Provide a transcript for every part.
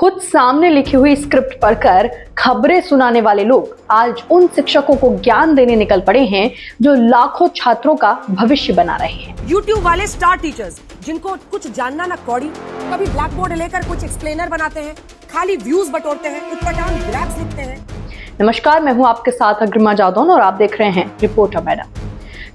खुद सामने लिखी हुई स्क्रिप्ट पढ़कर खबरें सुनाने वाले लोग आज उन शिक्षकों को ज्ञान देने निकल पड़े हैं जो लाखों छात्रों का भविष्य बना रहे हैं। YouTube वाले स्टार टीचर्स जिनको कुछ जानना ना कौड़ी, कभी ब्लैक बोर्ड लेकर कुछ एक्सप्लेनर बनाते हैं, खाली व्यूज बटोरते हैं, उटपटांग ग्राफ्स लिखते हैं। नमस्कार, मैं हूं आपके साथ अग्रिमा जादौन और आप देख रहे हैं रिपोर्टर मैडम।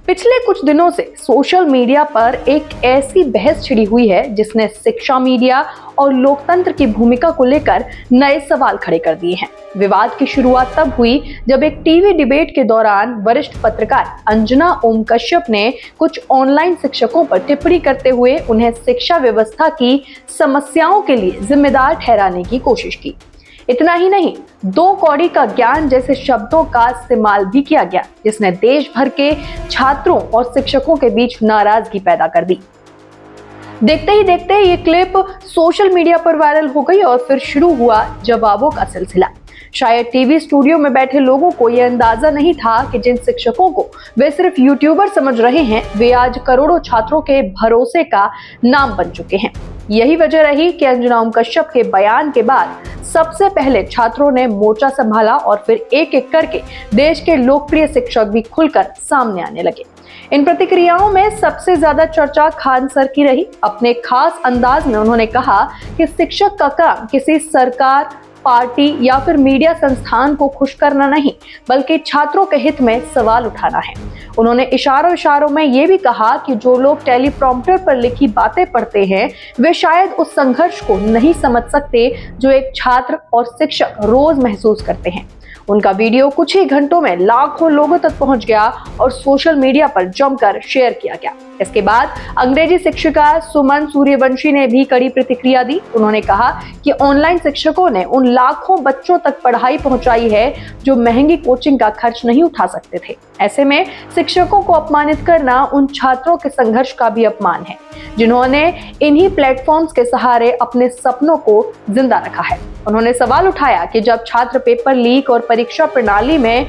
पिछले कुछ दिनों से सोशल मीडिया पर एक ऐसी बहस छिड़ी हुई है जिसने शिक्षा, मीडिया और लोकतंत्र की भूमिका को लेकर नए सवाल खड़े कर दिए हैं। विवाद की शुरुआत तब हुई जब एक टीवी डिबेट के दौरान वरिष्ठ पत्रकार अंजना ओम कश्यप ने कुछ ऑनलाइन शिक्षकों पर टिप्पणी करते हुए उन्हें शिक्षा व्यवस्था की समस्याओं के लिए जिम्मेदार ठहराने की कोशिश की। इतना ही नहीं, दो कौड़ी का ज्ञान जैसे शब्दों का इस्तेमाल भी किया गया, जिसने देश भर के छात्रों और शिक्षकों के बीच नाराजगी पैदा कर दी। देखते ही देखते ये क्लिप सोशल मीडिया पर वायरल हो गई और फिर शुरू हुआ जवाबों का सिलसिला। शायद टीवी स्टूडियो में बैठे लोगों को यह अंदाजा नहीं था कि जिन शिक्षकों को वे सिर्फ यूट्यूबर समझ रहे हैं, वे आज करोड़ों छात्रों के भरोसे का नाम बन चुके हैं। यही वजह रही कि अंजना ओम कश्यप के बयान के बाद सबसे पहले छात्रों ने मोर्चा संभाला और फिर एक एक करके देश के लोकप्रिय शिक्षक भी खुलकर सामने आने लगे। इन प्रतिक्रियाओं में सबसे ज्यादा चर्चा खान सर की रही। अपने खास अंदाज में उन्होंने कहा कि शिक्षक का काम किसी सरकार, पार्टी या फिर मीडिया संस्थान को खुश करना नहीं, बल्कि छात्रों के हित में सवाल उठाना है। उन्होंने इशारों में ये भी कहा कि जो लोग टेलीप्रॉम्प्टर पर लिखी बातें पढ़ते हैं, वे शायद उस संघर्ष को नहीं समझ सकते जो एक छात्र और शिक्षक रोज महसूस करते हैं। उनका वीडियो कुछ ही घंटों में लाखों लोगों तक पहुंच गया और सोशल मीडिया पर जमकर शेयर किया गया। इसके बाद अंग्रेजी शिक्षिका सुमन सूर्यवंशी ने भी कड़ी प्रतिक्रिया दी। उन्होंने कहा कि ऑनलाइन शिक्षकों ने उन लाखों बच्चों तक पढ़ाई पहुंचाई है जो महंगी कोचिंग का खर्च नहीं उठा सकते थे। ऐसे में शिक्षकों को अपमानित करना उन छात्रों के संघर्ष का भी अपमान है जिन्होंने इन्हीं प्लेटफॉर्म्स के सहारे अपने सपनों को जिंदा रखा है। उन्होंने सवाल उठाया कि जब छात्र पेपर लीक और परीक्षा प्रणाली में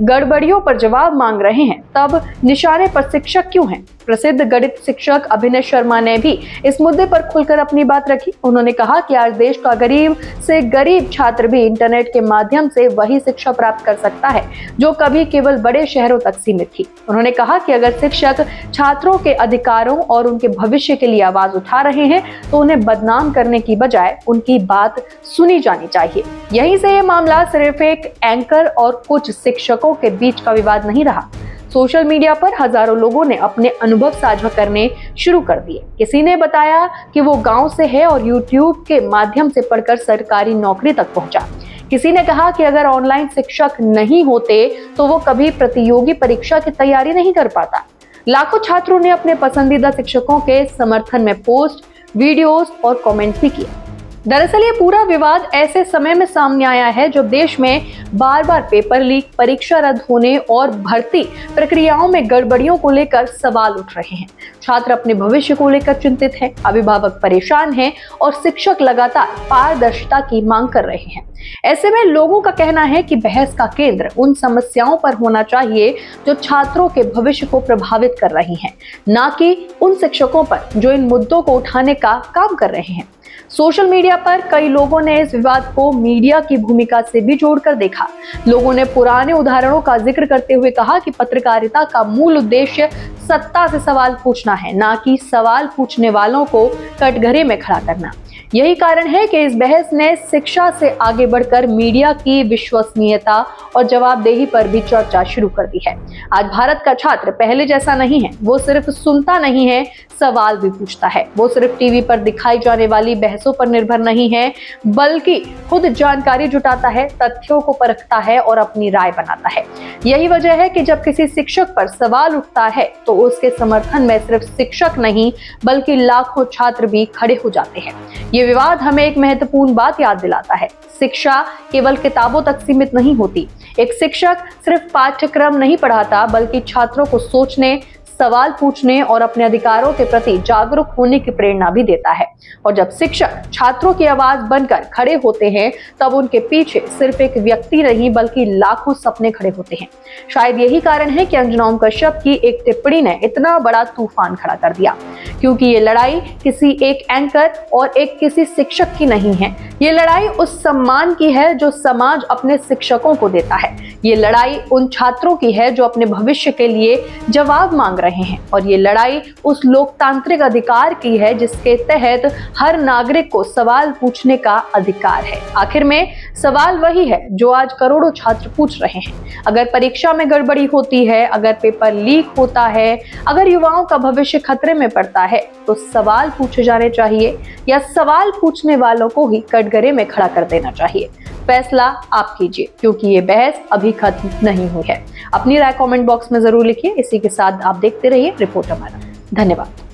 गड़बड़ियों पर जवाब मांग रहे हैं, तब निशाने पर शिक्षक क्यों हैं? प्रसिद्ध गणित शिक्षक अभिनय शर्मा ने भी इस मुद्दे पर खुलकर अपनी बात रखी। उन्होंने कहा कि आज देश का गरीब से गरीब छात्र भी इंटरनेट के माध्यम से वही शिक्षा प्राप्त कर सकता है जो कभी केवल बड़े शहरों तक सीमित थी। उन्होंने कहा कि अगर शिक्षक छात्रों के अधिकारों और उनके भविष्य के लिए आवाज उठा रहे हैं तो उन्हें बदनाम करने की बजाय उनकी बात सुनी जानी चाहिए। यहीं से ये मामला सिर्फ एक एंकर और कुछ शिक्षकों के बीच का विवाद नहीं रहा। सोशल मीडिया पर हजारों लोगों ने अपने अनुभव साझा करने शुरू कर दिए। किसी ने बताया कि वो गांव से है और YouTube के माध्यम से पढ़कर सरकारी नौकरी तक पहुंचा। किसी ने कहा कि अगर ऑनलाइन शिक्षक नहीं होते तो वो कभी प्रतियोगी परीक्षा की तैयारी नहीं कर पाता। लाखों छात्रों ने अपने पसंदीदा शिक्षकों के समर्थन में पोस्ट, वीडियोस और कमेंट भी किए। दरअसल ये पूरा विवाद ऐसे समय में सामने आया है जब देश में बार बार पेपर लीक, परीक्षा रद्द होने और भर्ती प्रक्रियाओं में गड़बड़ियों को लेकर सवाल उठ रहे हैं। छात्र अपने भविष्य को लेकर चिंतित हैं, अभिभावक परेशान हैं और शिक्षक लगातार पारदर्शिता की मांग कर रहे हैं। ऐसे में लोगों का कहना है कि बहस का केंद्र उन समस्याओं पर होना चाहिए जो छात्रों के भविष्य को प्रभावित कर रही हैं, ना कि उन शिक्षकों पर जो इन मुद्दों को उठाने का काम कर रहे हैं। सोशल मीडिया पर कई लोगों ने इस विवाद को मीडिया की भूमिका से भी जोड़कर देखा। लोगों ने पुराने उदाहरणों का जिक्र करते हुए कहा कि पत्रकारिता का मूल उद्देश्य सत्ता से सवाल पूछना है, ना कि सवाल पूछने वालों को कटघरे में खड़ा करना। यही कारण है कि इस बहस ने शिक्षा से आगे बढ़कर मीडिया की विश्वसनीयता और जवाबदेही पर भी चर्चा शुरू कर दी है। आज भारत का छात्र पहले जैसा नहीं है। वो सिर्फ सुनता नहीं है, सवाल भी पूछता है। वो सिर्फ टीवी पर दिखाई जाने वाली बहसों पर निर्भर नहीं है, बल्कि खुद जानकारी जुटाता है, तथ्यों को परखता है और अपनी राय बनाता है। यही वजह है कि जब किसी शिक्षक पर सवाल उठता है तो उसके समर्थन में सिर्फ शिक्षक नहीं बल्कि लाखों छात्र भी खड़े हो जाते हैं। ये विवाद हमें एक महत्वपूर्ण बात याद दिलाता है। शिक्षा केवल किताबों तक सीमित नहीं होती। एक शिक्षक सिर्फ पाठ्यक्रम नहीं पढ़ाता बल्कि छात्रों को सोचने, सवाल पूछने और अपने अधिकारों के प्रति जागरूक होने की प्रेरणा भी देता है। और जब शिक्षक छात्रों की आवाज बनकर खड़े होते हैं तब उनके पीछे सिर्फ एक व्यक्ति नहीं बल्कि लाखों सपने खड़े होते हैं। शायद यही कारण है कि अंजना ओम कश्यप की एक टिप्पणी ने इतना बड़ा तूफान खड़ा कर दिया, क्योंकि ये लड़ाई किसी एक एंकर और एक किसी शिक्षक की नहीं है। ये लड़ाई उस सम्मान की है जो समाज अपने शिक्षकों को देता है। ये लड़ाई उन छात्रों की है जो अपने भविष्य के लिए जवाब मांग रहे हैं, और ये लड़ाई उस लोकतांत्रिक अधिकार की है जिसके तहत हर नागरिक को सवाल पूछने का अधिकार है। आखिर में सवाल वही है जो आज करोड़ों छात्र पूछ रहे हैं। अगर परीक्षा में गड़बड़ी होती है, अगर पेपर लीक होता है, अगर युवाओं का भविष्य खतरे में पड़ता है, तो सवाल पूछे जाने चाहिए या सवाल पूछने वालों को ही कटघरे में खड़ा कर देना चाहिए। फैसला आप कीजिए, क्योंकि ये बहस अभी खत्म नहीं हुई है। अपनी राय कमेंट बॉक्स में जरूर लिखिए। इसी के साथ आप देखते रहिए रिपोर्टर मैडम। धन्यवाद।